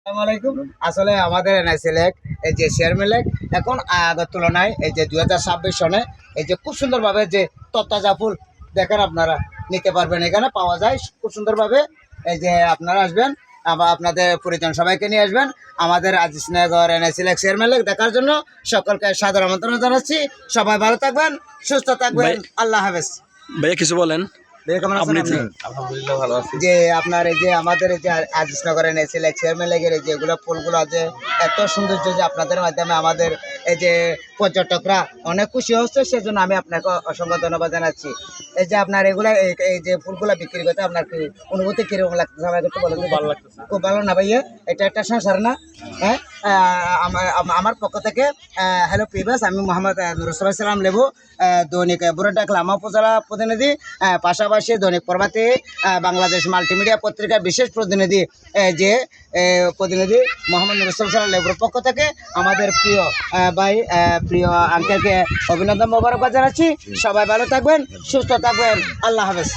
আসসালামু আলাইকুম। আসলে আমাদের এনআইসিলেক এই যে শেয়ার মেলেক এখন আগের তুলনায় এই যে 2026 সনে এই যে খুব সুন্দরভাবে যে তত্তাজা ফুল দেখেন আপনারা নিতে পারবেন, এখানে পাওয়া যায় খুব সুন্দরভাবে। এই যে আপনারা আসবেন, আবার আপনাদের পরিজন সবাইকে নিয়ে আসবেন আমাদের আজিজনগর এনআইসিলেক শেয়ার মেলেক দেখার জন্য। সকলকে সাদর আমন্ত্রণ জানাচ্ছি। সবাই ভালো থাকবেন, সুস্থ থাকবেন। আল্লাহ হাফেজ। ভাইয়া কিছু বলেন। ভাইয়া কেমন আছেন আপনি? আলহামদুলিল্লাহ ভালো আছি। যে আপনার এই যে আমাদের এই যে আজিজনগরে এনেছিল চেয়ারম্যান লেগের এই যেগুলো ফুলগুলো আছে এত সৌন্দর্য যে আপনাদের মাধ্যমে আমাদের এই যে পর্যটকরা অনেক খুশি হচ্ছে, সেজন্য আমি আপনাকে অসংখ্য ধন্যবাদ জানাচ্ছি। এই যে আপনার এগুলা এই যে ফুলগুলা বিক্রি করতে আপনার কি অনুভূতি কিরকম লাগতেছে আমাকে একটু বলেন। ভালো লাগতেছে। খুব ভালো না ভাইয়া? এটা একটা সংসার না? হ্যাঁ। আমার পক্ষ থেকে হ্যালো প্রিভাস, আমি মোহাম্মদ নুরুসলাম সালাম লেবু, দৈনিক বুড়াটা লামা উপজেলা প্রতিনিধি, পাশাপাশি দৈনিক প্রভাতী বাংলাদেশ মাল্টিমিডিয়া পত্রিকার বিশেষ প্রতিনিধি, যে প্রতিনিধি মোহাম্মদ নুরুসলাম সালাম লেবুর পক্ষ থেকে আমাদের প্রিয় ভাই প্রিয় আঙ্কেলকে অভিনন্দন মোবারকবাদ জানাচ্ছি। সবাই ভালো থাকবেন, সুস্থ থাকবেন। আল্লাহ হাফেজ।